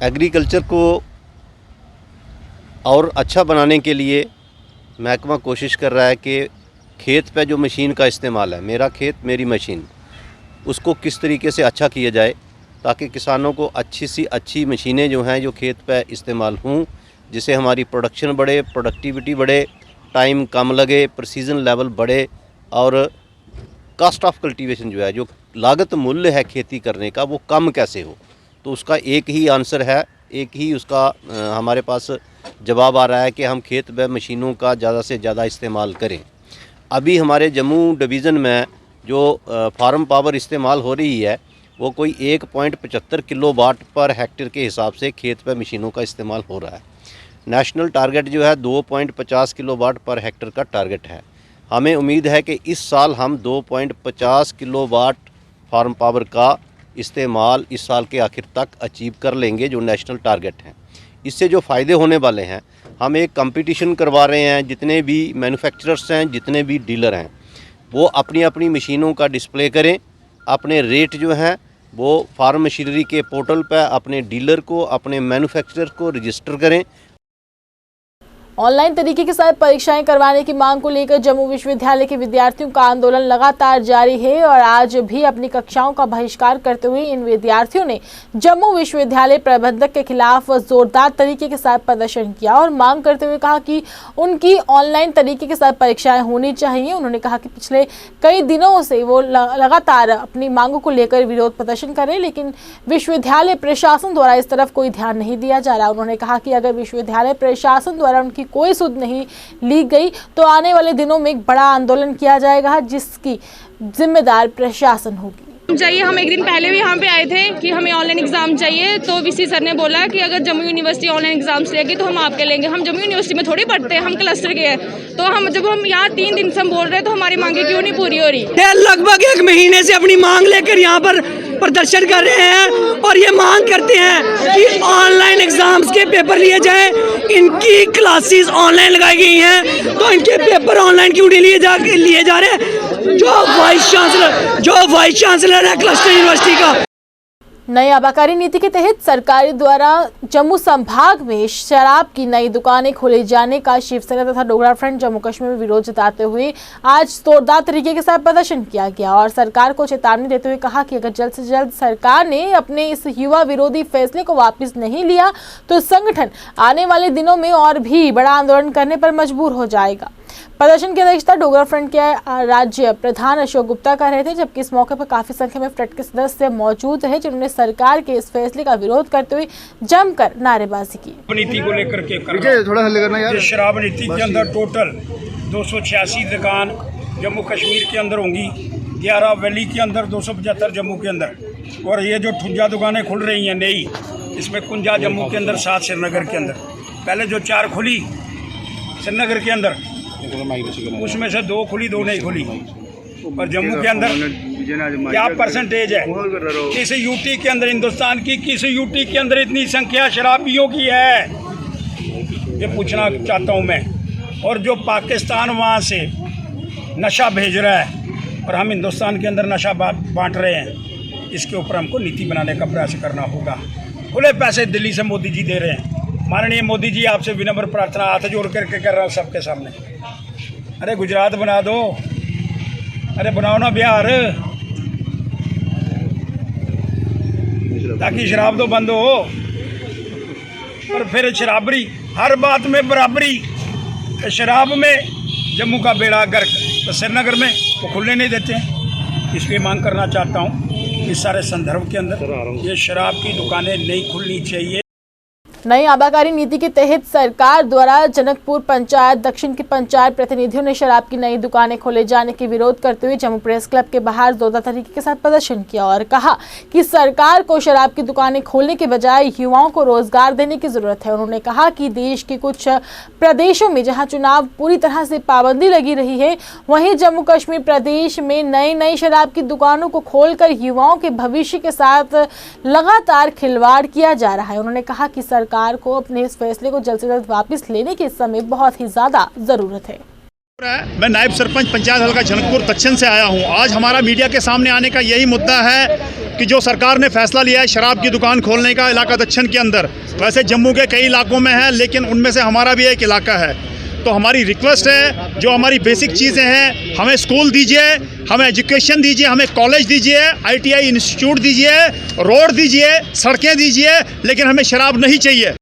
एग्रीकल्चर को और अच्छा बनाने के लिए महकमा कोशिश कर रहा है कि खेत पे जो मशीन का इस्तेमाल है, मेरा खेत मेरी मशीन, उसको किस तरीके से अच्छा किया जाए ताकि किसानों को अच्छी सी अच्छी मशीनें जो हैं जो खेत पे इस्तेमाल हों, जिससे हमारी प्रोडक्शन बढ़े, प्रोडक्टिविटी बढ़े, टाइम कम लगे, प्रिसीजन लेवल बढ़े और कॉस्ट ऑफ कल्टीवेशन जो है, जो लागत मूल्य है खेती करने का, वो कम कैसे हो। तो उसका एक ही आंसर है, एक ही उसका हमारे पास जवाब आ रहा है कि हम खेत में मशीनों का ज़्यादा से ज़्यादा इस्तेमाल करें। अभी हमारे जम्मू डिवीज़न में जो फार्म पावर इस्तेमाल हो रही है वो कोई 1.75 किलोवाट पर हेक्टेयर के हिसाब से खेत पे मशीनों का इस्तेमाल हो रहा है। नेशनल टारगेट जो है 2.50 किलोवाट पर हेक्टेयर का टारगेट है। हमें उम्मीद है कि इस साल हम 2.50 किलोवाट फार्म पावर का इस्तेमाल इस साल के आखिर तक अचीव कर लेंगे, जो नेशनल टारगेट हैं। इससे जो फ़ायदे होने वाले हैं, हम एक कंपटीशन करवा रहे हैं, जितने भी मैन्युफैक्चरर्स हैं, जितने भी डीलर हैं, वो अपनी अपनी मशीनों का डिस्प्ले करें, अपने रेट जो हैं वो फार्म मशीनरी के पोर्टल पर अपने डीलर को, अपने मैन्युफैक्चरर को रजिस्टर करें। ऑनलाइन तरीके के साथ परीक्षाएं करवाने की मांग को लेकर जम्मू विश्वविद्यालय के विद्यार्थियों का आंदोलन लगातार जारी है और आज भी अपनी कक्षाओं का बहिष्कार करते हुए इन विद्यार्थियों ने जम्मू विश्वविद्यालय प्रबंधक के खिलाफ जोरदार तरीके के साथ प्रदर्शन किया और मांग करते हुए कहा कि उनकी ऑनलाइन तरीके के साथ परीक्षाएं होनी चाहिए। उन्होंने कहा कि पिछले कई दिनों से वो लगातार अपनी मांगों को लेकर विरोध प्रदर्शन कर रहे हैं, लेकिन विश्वविद्यालय प्रशासन द्वारा इस तरफ कोई ध्यान नहीं दिया जा रहा। उन्होंने कहा कि अगर विश्वविद्यालय प्रशासन द्वारा उनकी कोई सुध नहीं ली गई तो आने वाले दिनों में एक बड़ा आंदोलन किया जाएगा, जिसकी जिम्मेदार प्रशासन होगी। चाहिए। हम एक दिन पहले भी यहाँ पे आए थे कि हमें ऑनलाइन एग्जाम चाहिए, तो वीसी सर ने बोला कि अगर जम्मू यूनिवर्सिटी ऑनलाइन एग्जाम्स लेगी तो हम आपके लेंगे। हम जम्मू यूनिवर्सिटी में थोड़ी पढ़ते हैं, हम क्लस्टर के हैं, तो हम जब हम यहाँ 3 दिन से हम बोल रहे हैं तो हमारी मांगे क्यों नहीं पूरी हो रही? लगभग 1 महीने से अपनी मांग लेकर यहाँ पर प्रदर्शन कर रहे हैं और ये मांग करते हैं कि ऑनलाइन एग्जाम्स के पेपर लिए जाए। इनकी क्लासेस ऑनलाइन लगाई गई हैं तो इनके पेपर ऑनलाइन क्यों नहीं लिए जा रहे? जो वाइस चांसलर है क्लस्टर यूनिवर्सिटी का। नई आबकारी नीति के तहत सरकार द्वारा जम्मू संभाग में शराब की नई दुकानें खोले जाने का शिवसेना तथा डोगरा फ्रंट जम्मू कश्मीर में विरोध जताते हुए आज जोरदार तरीके के साथ प्रदर्शन किया गया और सरकार को चेतावनी देते हुए कहा कि अगर जल्द से जल्द सरकार ने अपने इस युवा विरोधी फैसले को वापस नहीं लिया तो संगठन आने वाले दिनों में और भी बड़ा आंदोलन करने पर मजबूर हो जाएगा। प्रदर्शन की अध्यक्षता डोगरा फ्रंट के राज्य प्रधान अशोक गुप्ता कर रहे थे, जबकि इस मौके पर काफी संख्या में फ्रंट के सदस्य मौजूद हैं, जिन्होंने सरकार के इस फैसले का विरोध करते हुए जमकर नारेबाजी की। नीति को लेकर के थोड़ा हल करना यार। शराब नीति के अंदर टोटल 286 दुकान जम्मू कश्मीर के अंदर होंगी, 11 वैली के अंदर, 275 जम्मू के अंदर, और ये जो ठुंजा दुकानें खुल रही हैं नई, इसमें कुंजा जम्मू के अंदर, 7 श्रीनगर के अंदर। पहले जो 4 खुली श्रीनगर के अंदर, उसमें से 2 खुली, 2 नहीं खुली। और जम्मू के अंदर क्या परसेंटेज है? किस यूटी के अंदर, हिंदुस्तान की किस यूटी के अंदर इतनी संख्या शराबियों की है, ये पूछना चाहता हूँ मैं। और जो पाकिस्तान वहाँ से नशा भेज रहा है और हम हिंदुस्तान के अंदर नशा बांट रहे हैं, इसके ऊपर हमको नीति बनाने का प्रयास करना होगा। खुले पैसे दिल्ली से मोदी जी दे रहे हैं। माननीय मोदी जी, आपसे विनम्र प्रार्थना हाथ जोड़ करके कर रहा हूँ सबके सामने, अरे गुजरात बना दो, अरे बनाओ ना बिहार, ताकि शराब तो बंद हो। और फिर शराबरी, हर बात में बराबरी। शराब में जम्मू का बेड़ा गर्क, तो श्रीनगर में वो खुलने नहीं देते हैं। इसलिए मांग करना चाहता हूँ इस सारे संदर्भ के अंदर ये शराब की दुकानें नहीं खुलनी चाहिए। नई आबकारी नीति के तहत सरकार द्वारा जनकपुर पंचायत दक्षिण के पंचायत प्रतिनिधियों ने शराब की नई दुकानें खोले जाने के विरोध करते हुए जम्मू प्रेस क्लब के बाहर जोरदार तरीके के साथ प्रदर्शन किया और कहा कि सरकार को शराब की दुकानें खोलने के बजाय युवाओं को रोजगार देने की जरूरत है। उन्होंने कहा कि देश के कुछ प्रदेशों में जहां चुनाव पूरी तरह से पाबंदी लगी रही है, वहीं जम्मू कश्मीर प्रदेश में नई शराब की दुकानों को खोलकर युवाओं के भविष्य के साथ लगातार खिलवाड़ किया जा रहा है। उन्होंने कहा कि सरकार को अपने इस फैसले को जल्द से जल्द वापस लेने की इस समय बहुत ही ज्यादा जरूरत है। मैं नायब सरपंच पंचायत हल्का जनकपुर दक्षिण से आया हूं। आज हमारा मीडिया के सामने आने का यही मुद्दा है कि जो सरकार ने फैसला लिया है शराब की दुकान खोलने का इलाका दक्षिण के अंदर, वैसे जम्मू के कई इलाकों में है, लेकिन उनमें से हमारा भी एक इलाका है। तो हमारी रिक्वेस्ट है, जो हमारी बेसिक चीज़ें हैं, हमें स्कूल दीजिए, हमें एजुकेशन दीजिए, हमें कॉलेज दीजिए, ITI इंस्टीट्यूट दीजिए, रोड दीजिए, सड़कें दीजिए, लेकिन हमें शराब नहीं चाहिए।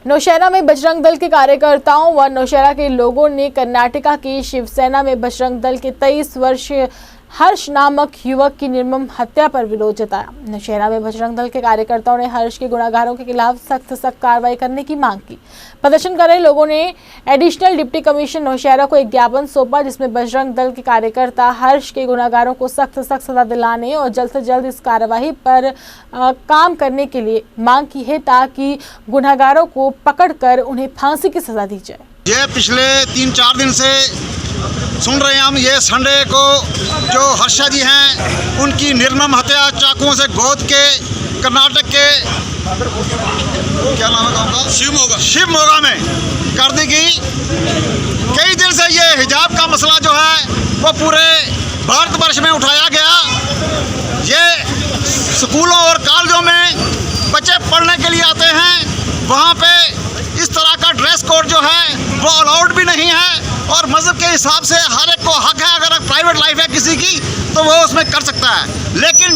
नौशहरा में बजरंग दल के कार्यकर्ताओं व नौशहरा के लोगों ने कर्नाटका की शिवसेना में बजरंग दल के 23 वर्षीय हर्ष नामक युवक की निर्मम हत्या पर विरोध जताया। नौशहरा में बजरंग दल के कार्यकर्ताओं ने हर्ष के गुनाहगारों के खिलाफ सख्त कार्रवाई करने की मांग की। प्रदर्शन कर रहे लोगों ने एडिशनल डिप्टी कमिश्नर नौशहरा को एक ज्ञापन सौंपा, जिसमें बजरंग दल के कार्यकर्ता हर्ष के गुनाहगारों को सख्त सजा दिलाने और जल्द से जल्द इस कार्यवाही पर काम करने के लिए मांग की है, ताकि गुनाहगारों को पकड़कर उन्हें फांसी की सजा दी जाए। ये पिछले 3-4 दिन से सुन रहे हैं हम, ये संडे को जो हर्षा जी हैं उनकी निर्मम हत्या चाकुओं से गोद के कर्नाटक के क्या नाम है गाँव का, शिवमोगा में कर दी गई। कई दिन से ये हिजाब का मसला जो है वो पूरे भारतवर्ष में उठाया गया। ये स्कूलों और कॉलेजों में बच्चे पढ़ने के लिए आते हैं, वहाँ पे इस तरह का ड्रेस कोड जो है वो अलाउड भी नहीं है और मज़हब के हिसाब से हर एक को हक है, अगर प्राइवेट लाइफ है किसी की तो वो उसमें कर सकता है। लेकिन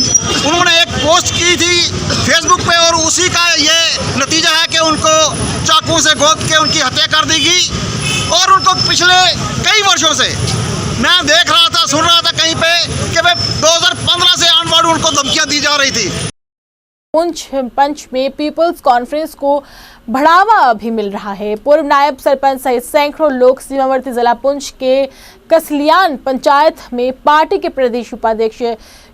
उन्होंने एक पोस्ट की थी फेसबुक पे और उसी का ये नतीजा है कि उनको चाकू से गोद के उनकी हत्या कर दी गई। और उनको पिछले कई वर्षों से मैं देख रहा था, सुन रहा था कहीं पे कि भाई 2015 से ऑनवर्ड उनको धमकियां दी जा रही थी। पंच में पीपल्स कॉन्फ्रेंस को बढ़ावा भी मिल रहा है। पूर्व नायब सरपंच सहित सैकड़ों लोग सीमावर्ती जिला पुंछ के कसलियान पंचायत में पार्टी के प्रदेश उपाध्यक्ष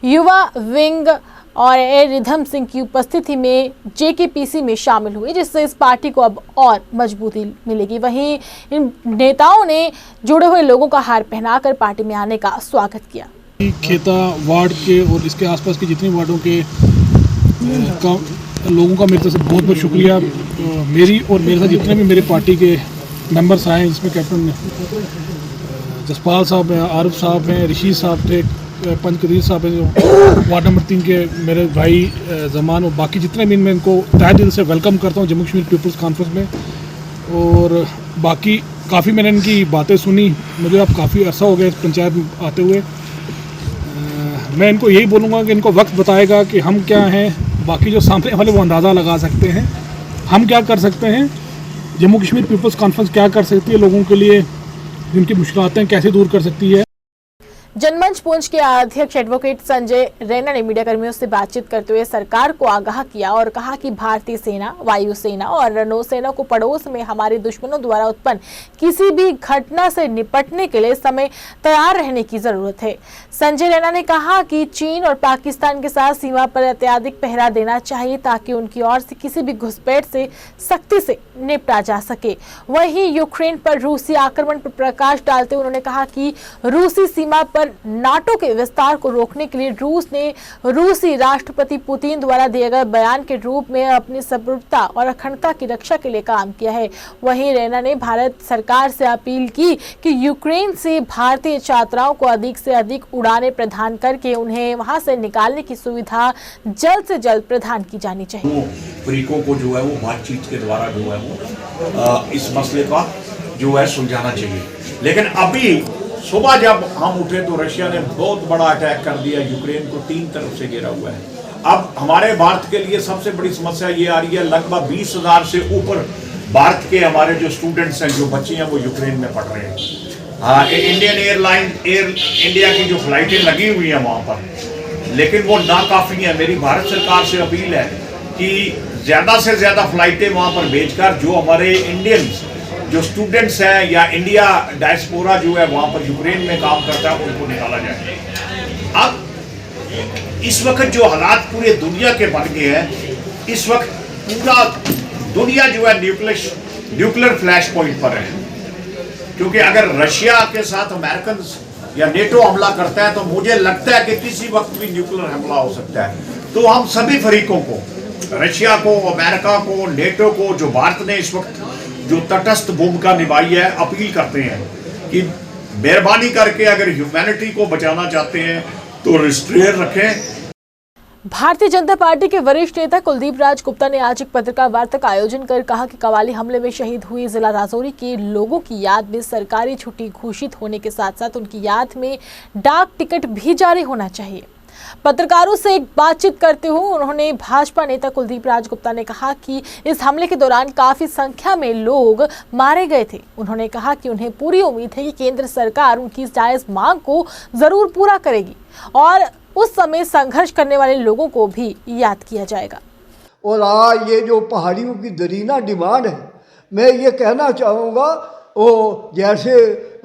युवा विंग और ए रिधम सिंह की उपस्थिति में जेकेपीसी में शामिल हुए, जिससे इस पार्टी को अब और मजबूती मिलेगी। वहीं इन नेताओं ने जुड़े हुए लोगों का हार पहनाकर पार्टी में आने का स्वागत किया। खेता वार्ड के और इसके आसपास के जितने वार्डों के लोगों का मेरी तरफ से बहुत बहुत शुक्रिया। मेरी और मेरे साथ जितने भी मेरे पार्टी के मेंबर्स आए, जिसमें कैप्टन जसपाल साहब हैं, आरिफ साहब हैं, ऋषि साहब थे, पंच कदीर साहब हैं जो वार्ड नंबर 3 के मेरे भाई जमान, और बाकी जितने भी, मैं इनको तहे दिल से वेलकम करता हूँ जम्मू कश्मीर पीपल्स कॉन्फ्रेंस में। और बाकी काफ़ी मैंने इनकी बातें सुनी, मुझे अब काफ़ी अर्सा हो गया इस पंचायत में आते हुए। मैं इनको यही बोलूँगा कि इनको वक्त बताएगा कि हम क्या हैं, बाकी जो सामने वाले वो अंदाज़ा लगा सकते हैं हम क्या कर सकते हैं, जम्मू कश्मीर पीपल्स कॉन्फ्रेंस क्या कर सकती है, लोगों के लिए जिनकी मुश्किलातें कैसे दूर कर सकती है। जनमंच पुंछ के अध्यक्ष एडवोकेट संजय रैना ने मीडिया कर्मियों से बातचीत करते हुए सरकार को आगाह किया और कहा कि भारतीय सेना, वायुसेना और नौसेना को पड़ोस में हमारे दुश्मनों द्वारा उत्पन्न किसी भी घटना से निपटने के लिए समय तैयार रहने की जरूरत है। संजय रैना ने कहा कि चीन और पाकिस्तान के साथ सीमा पर अत्यधिक पहरा देना चाहिए ताकि उनकी ओर से किसी भी घुसपैठ से सख्ती से निपटा जा सके। वहीं यूक्रेन पर रूसी आक्रमण पर प्रकाश डालते हुए उन्होंने कहा कि रूसी सीमा पर नाटो के विस्तार को रोकने के लिए रूस ने रूसी राष्ट्रपति पुतिन द्वारा दिए गए बयान के रूप में अपनी सार्वभौमिकता और अखंडता की रक्षा के लिए काम किया है। वहीं रैना ने भारत सरकार से अपील की कि यूक्रेन से भारतीय छात्राओं को अधिक से अधिक उड़ानें प्रदान करके उन्हें वहां से निकालने की सुविधा जल्द से जल्द प्रदान की जानी चाहिए। फरीकों को जो है वो बातचीत के द्वारा जो है वो इस मसले का जो है सुलझाना चाहिए। लेकिन अभी सुबह जब हम उठे तो रशिया ने बहुत बड़ा अटैक कर दिया, यूक्रेन को 3 तरफ से घेरा हुआ है। अब हमारे भारत के लिए सबसे बड़ी समस्या ये आ रही है, लगभग 20,000 से ऊपर भारत के हमारे जो स्टूडेंट्स हैं, जो बच्चे हैं, वो यूक्रेन में पढ़ रहे हैं। इंडियन एयरलाइन एयर इंडिया की जो फ्लाइटें लगी हुई हैं वहाँ पर, लेकिन वो नाकाफ़ी है। मेरी भारत सरकार से अपील है कि ज़्यादा से ज़्यादा फ्लाइटें वहाँ पर भेजकर जो हमारे इंडियंस जो स्टूडेंट्स हैं या इंडिया डायस्पोरा जो है वहाँ पर यूक्रेन में काम करता है उनको निकाला जाए। अब इस वक्त जो हालात पूरे दुनिया के बन गए हैं, इस वक्त पूरा दुनिया जो है न्यूक्लियर फ्लैश पॉइंट पर है, क्योंकि अगर रशिया के साथ अमेरिकन या नेटो हमला करता है तो मुझे लगता है कि किसी वक्त भी न्यूक्लियर हमला हो सकता है। तो हम सभी फरीकों को, रशिया को, अमेरिका को, नेटो को, जो भारत ने इस वक्त जो तटस्थ भूमिका निभाई है, अपील करते हैं कि मेहरबानी करके अगर ह्यूमैनिटी को बचाना चाहते हैं तो रिस्ट्रेन रखें। भारतीय जनता पार्टी के वरिष्ठ नेता कुलदीप राज गुप्ता ने आज एक पत्रकार वार्ता का आयोजन कर कहा कि कवाली हमले में शहीद हुई जिला राजौरी के लोगों की याद में सरकारी छुट्टी घोषित होने के साथ साथ उनकी याद में डाक टिकट भी जारी होना चाहिए। पत्रकारों से एक बातचीत करते हुए उन्होंने भाजपा नेता कुलदीप राज गुप्ता ने कहा कि इस हमले के दौरान काफी संख्या में लोग मारे गए थे। उन्होंने कहा कि उन्हें पूरी उम्मीद है कि केंद्र सरकार उनकी जायज मांग को जरूर पूरा करेगी और उस समय संघर्ष करने वाले लोगों को भी याद किया जाएगा। और आज ये जो पहाड़ियों की दरीना डिमांड है, मैं ये कहना चाहूँगा वो जैसे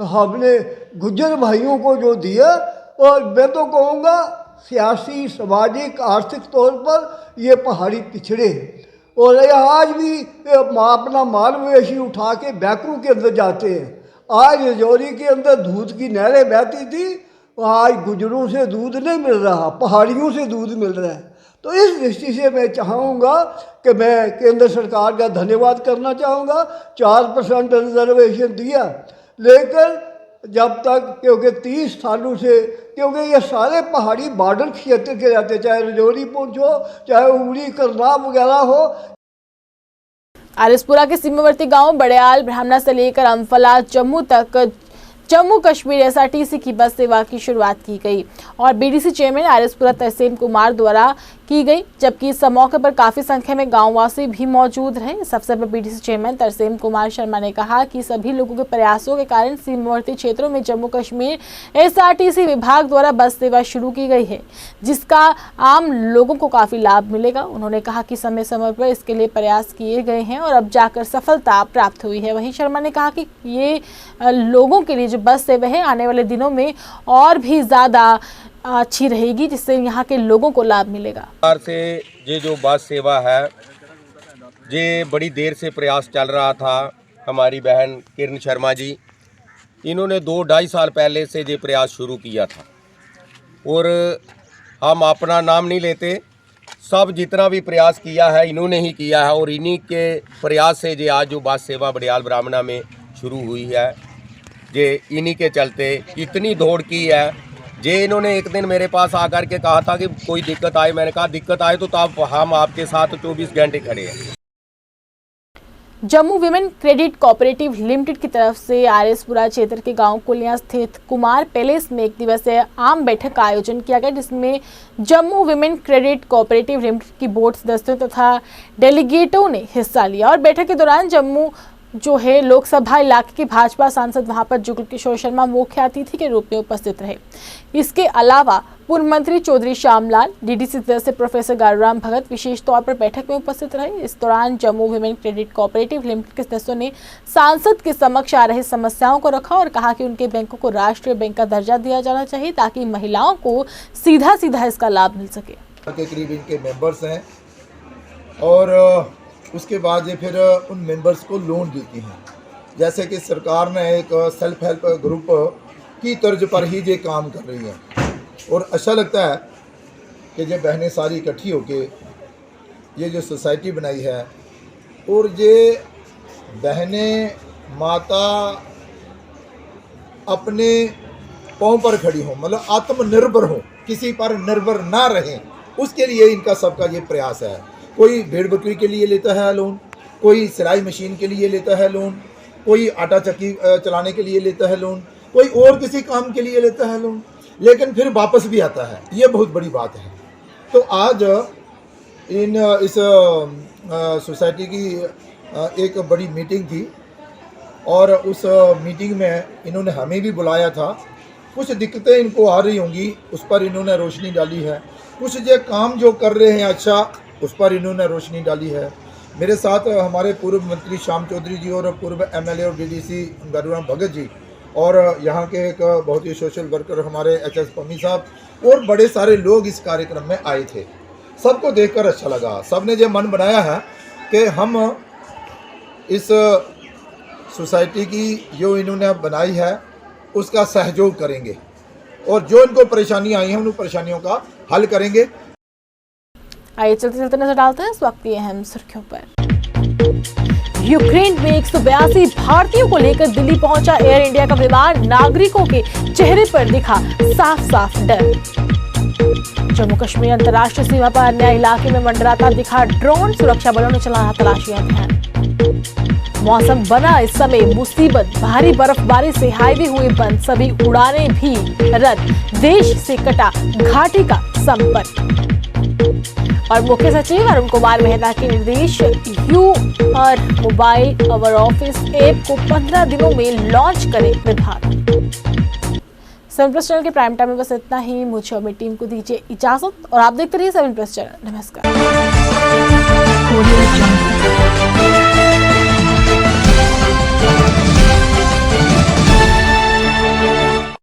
हमने गुज्जर भाइयों को जो दिया, और मैं तो कहूँगा सियासी, सामाजिक, आर्थिक तौर पर ये पहाड़ी पिछड़े हैं और ये आज भी अपना माल मवेशी उठा के बैंकों के अंदर जाते हैं। आज रजौरी के अंदर दूध की नहरें बहती थी, आज गुजरों से दूध नहीं मिल रहा, पहाड़ियों से दूध मिल रहा है। तो इस दृष्टि से मैं चाहूँगा कि मैं केंद्र सरकार का धन्यवाद करना चाहूँगा। 4% रिजर्वेशन दिया, लेकिन जब तक, क्योंकि 30 सालों से, क्योंकि ये सारे पहाड़ी बॉर्डर क्षेत्र के रहते, चाहे रजौरी पहुँचो, चाहे उमरी करनाल वगैरह हो। आरिसपुरा के सीमावर्ती गांव बड़ेयाल ब्राह्मणा से लेकर अम्फला जम्मू तक जम्मू कश्मीर एसआरटीसी की बस सेवा की शुरुआत की गई और बीडीसी चेयरमैन आरिसपुरा तरसेम कुमार द्वारा की गई, जबकि इस मौके पर काफी संख्या में गांववासी भी मौजूद रहे। इस अवसर पर बीडीसी चेयरमैन तरसेम कुमार शर्मा ने कहा कि सभी लोगों के प्रयासों के कारण सीमावर्ती क्षेत्रों में जम्मू कश्मीर एसआरटीसी विभाग द्वारा बस सेवा शुरू की गई है, जिसका आम लोगों को काफी लाभ मिलेगा। उन्होंने कहा कि समय समय पर इसके लिए प्रयास किए गए हैं और अब जाकर सफलता प्राप्त हुई है। वहीं शर्मा ने कहा कि ये लोगों के लिए जो बस सेवा है आने वाले दिनों में और भी ज्यादा अच्छी रहेगी, जिससे यहाँ के लोगों को लाभ मिलेगा। से ये जो बस सेवा है, ये बड़ी देर से प्रयास चल रहा था। हमारी बहन किरण शर्मा जी, इन्होंने 2-2.5 साल पहले से ये प्रयास शुरू किया था और हम अपना नाम नहीं लेते, सब जितना भी प्रयास किया है इन्होंने ही किया है और इन्हीं के प्रयास से ये आज जो बस सेवा बड़ेयाल ब्राह्मणा में शुरू हुई है, ये इन्हीं के चलते इतनी दौड़ की है। जे इन्होंने एक दिन मेरे पास आकर के कहा था कि कोई दिक्कत आए, मैंने कहा दिक्कत आए तो तब हम आपके साथ 24 घंटे खड़े हैं। Jammu women credit cooperative limited की तरफ से आरिसपुरा क्षेत्र के गांव कुलिया स्थित कुमार पैलेस में 1 दिवसीय आम बैठक का आयोजन किया गया, जिसमें Jammu women credit cooperative limited की बोर्ड सदस्यों तथा डेलीगेटों ने हिस्सा लिया और बैठक के दौरान जम्मू जो है लोकसभा इलाके के भाजपा सांसद वहां पर जुगल किशोर शर्मा मुख्य अतिथि के रूप में उपस्थित रहे। इसके अलावा पूर्व मंत्री चौधरी श्यामलाल, डीडीसी सदस्य प्रोफेसर गारूराम भगत विशेष तौर पर बैठक में उपस्थित रहे। इस दौरान Jammu women credit cooperative limited के सदस्यों ने सांसद के समक्ष आ रही समस्याओं को रखा और कहा कि उनके बैंकों को राष्ट्रीय बैंक का दर्जा दिया जाना चाहिए ताकि महिलाओं को सीधा सीधा इसका लाभ मिल सके। करीब इनके मेंबर्स हैं और उसके बाद ये फिर उन मेंबर्स को लोन देती हैं। जैसे कि सरकार ने एक सेल्फ हेल्प ग्रुप की तर्ज पर ही ये काम कर रही हैं और अच्छा लगता है कि ये बहनें सारी इकट्ठी होके ये जो सोसाइटी बनाई है और ये बहनें माता अपने पाँव पर खड़ी हों, मतलब आत्मनिर्भर हों, किसी पर निर्भर ना रहें, उसके लिए इनका सबका ये प्रयास है। कोई भेड़ बकरी के लिए लेता है लोन, कोई सिलाई मशीन के लिए लेता है लोन, कोई आटा चक्की चलाने के लिए लेता है लोन, कोई और किसी काम के लिए लेता है लोन, लेकिन फिर वापस भी आता है। ये बहुत बड़ी बात है। तो आज इस सोसाइटी की एक बड़ी मीटिंग थी और उस मीटिंग में इन्होंने हमें भी बुलाया था। कुछ दिक्कतें इनको आ रही होंगी, उस पर इन्होंने रोशनी डाली है। कुछ जो काम जो कर रहे हैं अच्छा, उस पर इन्होंने रोशनी डाली है। मेरे साथ हमारे पूर्व मंत्री श्याम चौधरी जी और पूर्व एमएलए और डीडीसी गारूराम भगत जी और यहाँ के एक बहुत ही सोशल वर्कर हमारे एचएस पम्मी साहब और बड़े सारे लोग इस कार्यक्रम में आए थे। सबको देखकर अच्छा लगा। सबने ये मन बनाया है कि हम इस सोसाइटी की जो इन्होंने बनाई है उसका सहयोग करेंगे और जो इनको परेशानियाँ आई हैं उन परेशानियों का हल करेंगे। आइए चलते चलते नजर डालते हैं इस वक्त की अहम सुर्खियों पर। यूक्रेन में 182 भारतीयों को लेकर दिल्ली पहुंचा एयर इंडिया का विमान, नागरिकों के चेहरे पर दिखा साफ साफ डर। जम्मू कश्मीर अंतर्राष्ट्रीय सीमा पर अन्य इलाके में मंडराता दिखा ड्रोन, सुरक्षा बलों ने चलाया तलाशी अभियान। मौसम बना इस समय मुसीबत, भारी बर्फबारी से हाईवे हुए बंद, सभी उड़ानें भी रद्द, देश से कटा घाटी का संपर्क। और मुख्य सचिव अरुण कुमार मेहता के निर्देश, your mobile our office app को 15 दिनों में लॉन्च करे विभाग। 7 प्लस चैनल के प्राइम टाइम में बस इतना ही। मुझे और मेरी टीम को दीजिए इजाजत और आप देखते रहिए 7 प्लस चैनल। नमस्कार।